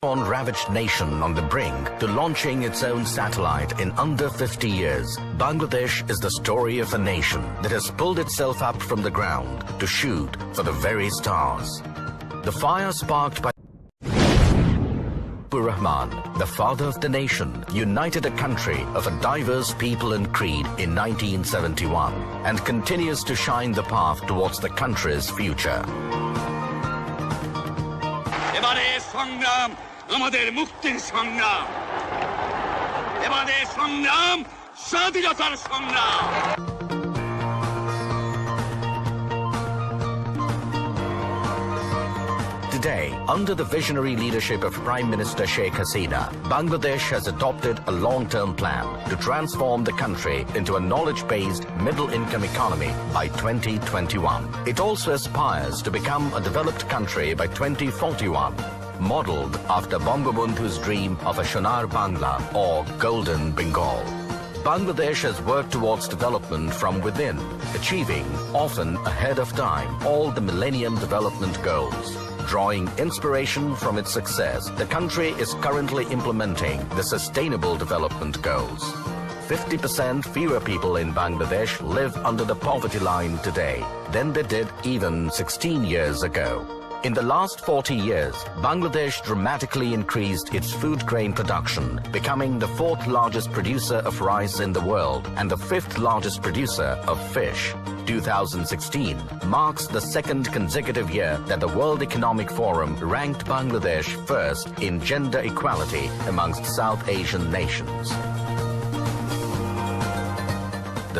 ravaged nation on the brink to launching its own satellite in under 50 years, Bangladesh is the story of a nation that has pulled itself up from the ground to shoot for the very stars. The fire sparked by Rahman, the father of the nation, united a country of a diverse people and creed in 1971 and continues to shine the path towards the country's future. আমাদের মুক্তির সংগ্রাম এবারে সংগ্রাম স্বাধীনতার সংগ্রাম Today, under the visionary leadership of Prime Minister Sheikh Hasina, Bangladesh has adopted a long-term plan to transform the country into a knowledge-based middle-income economy by 2021. It also aspires to become a developed country by 2041. Modeled after Bangabandhu's dream of a Sonar Bangla or Golden Bengal. Bangladesh has worked towards development from within, achieving, often ahead of time, all the Millennium Development Goals. Drawing inspiration from its success, the country is currently implementing the Sustainable Development Goals. 50% fewer people in Bangladesh live under the poverty line today than they did even 16 years ago. In the last 40 years, Bangladesh dramatically increased its food grain production, becoming the 4th largest producer of rice in the world and the 5th largest producer of fish. 2016 marks the 2nd consecutive year that the World Economic Forum ranked Bangladesh first in gender equality amongst South Asian nations.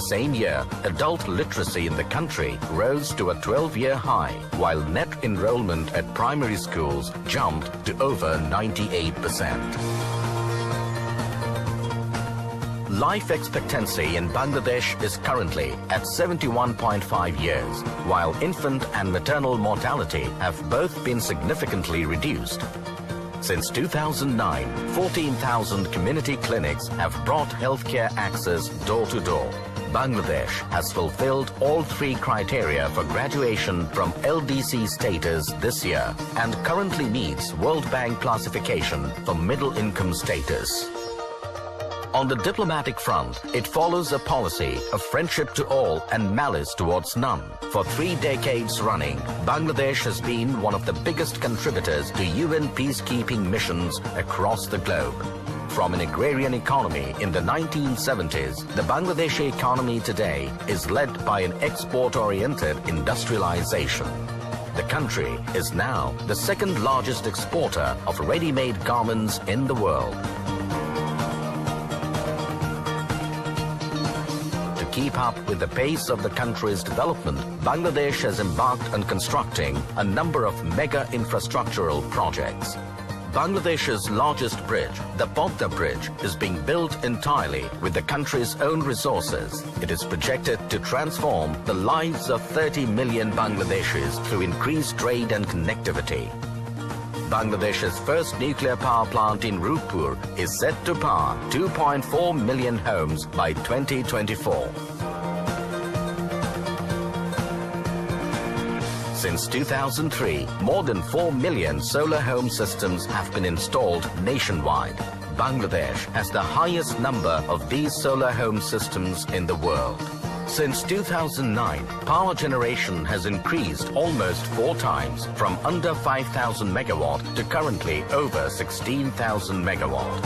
The same year, adult literacy in the country rose to a 12-year high, while net enrollment at primary schools jumped to over 98%. Life expectancy in Bangladesh is currently at 71.5 years, while infant and maternal mortality have both been significantly reduced. Since 2009, 14,000 community clinics have brought healthcare access door to door. Bangladesh has fulfilled all 3 criteria for graduation from LDC status this year and currently meets World Bank classification for middle income status. On the diplomatic front, it follows a policy of friendship to all and malice towards none. For 3 decades running, Bangladesh has been one of the biggest contributors to UN peacekeeping missions across the globe. From an agrarian economy in the 1970s, the Bangladeshi economy today is led by an export-oriented industrialization. The country is now the 2nd largest exporter of ready-made garments in the world. To keep up with the pace of the country's development, Bangladesh has embarked on constructing a number of mega infrastructural projects. Bangladesh's largest bridge, the Podda Bridge, is being built entirely with the country's own resources. It is projected to transform the lives of 30 million Bangladeshis through increased trade and connectivity. Bangladesh's first nuclear power plant in Rupur is set to power 2.4 million homes by 2024. Since 2003, more than 4 million solar home systems have been installed nationwide. Bangladesh has the highest number of these solar home systems in the world. Since 2009, power generation has increased almost 4 times from under 5,000 megawatt to currently over 16,000 megawatt.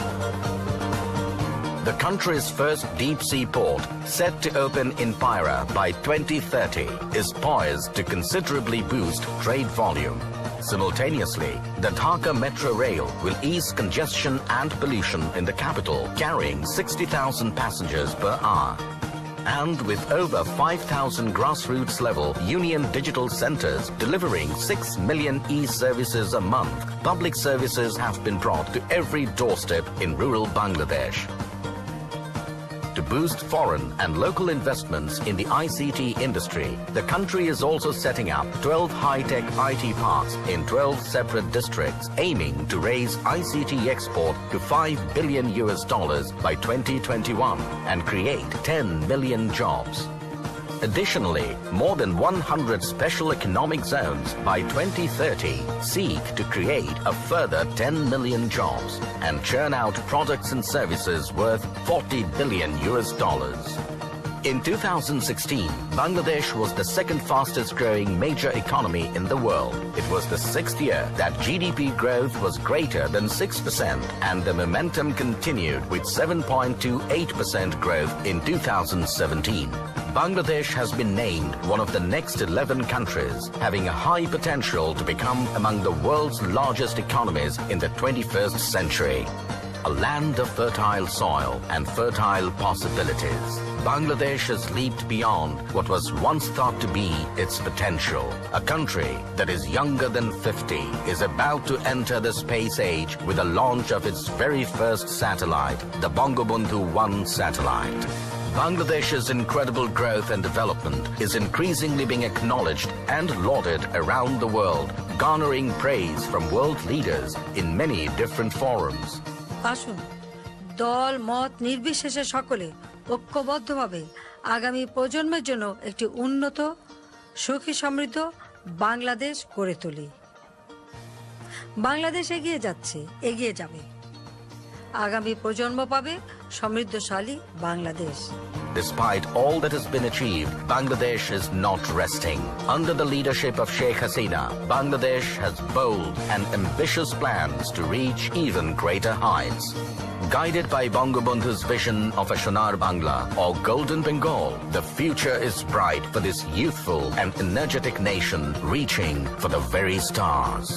The country's first deep-sea port, set to open in Pira by 2030, is poised to considerably boost trade volume. Simultaneously, the Dhaka Metro Rail will ease congestion and pollution in the capital, carrying 60,000 passengers per hour. And with over 5,000 grassroots-level union digital centers delivering 6 million e-services a month, public services have been brought to every doorstep in rural Bangladesh. To boost foreign and local investments in the ICT industry, the country is also setting up 12 high-tech IT parks in 12 separate districts, aiming to raise ICT export to $5 billion by 2021 and create 10 million jobs. Additionally, more than 100 special economic zones by 2030 seek to create a further 10 million jobs and churn out products and services worth $40 billion. In 2016, Bangladesh was the second fastest growing major economy in the world. It was the sixth year that GDP growth was greater than 6%, and the momentum continued with 7.28% growth in 2017. Bangladesh has been named one of the next 11 countries having a high potential to become among the world's largest economies in the 21st century. A land of fertile soil and fertile possibilities, Bangladesh has leaped beyond what was once thought to be its potential. A country that is younger than 50 is about to enter the space age with the launch of its very first satellite, the Bangabandhu 1 satellite. Bangladesh's incredible growth and development is increasingly being acknowledged and lauded around the world, garnering praise from world leaders in many different forums. আসুন দল মত নির্বিশেষে সকলে ঐক্যবদ্ধভাবে আগামী প্রজন্মের জন্য একটি উন্নত সুখী সমৃদ্ধ বাংলাদেশ গড়ে তুলি। বাংলাদেশ এগিয়ে যাচ্ছে, এগিয়ে যাবে। আগামী প্রজন্ম পাবে সমৃদ্ধশালী Bangladesh. Despite all that has been achieved, Bangladesh is not resting. Under the leadership of Sheikh Hasina, Bangladesh has bold and ambitious plans to reach even greater heights. Guided by Bangabandhu's vision of a Sonar Bangla or Golden Bengal, the future is bright for this youthful and energetic nation reaching for the very stars.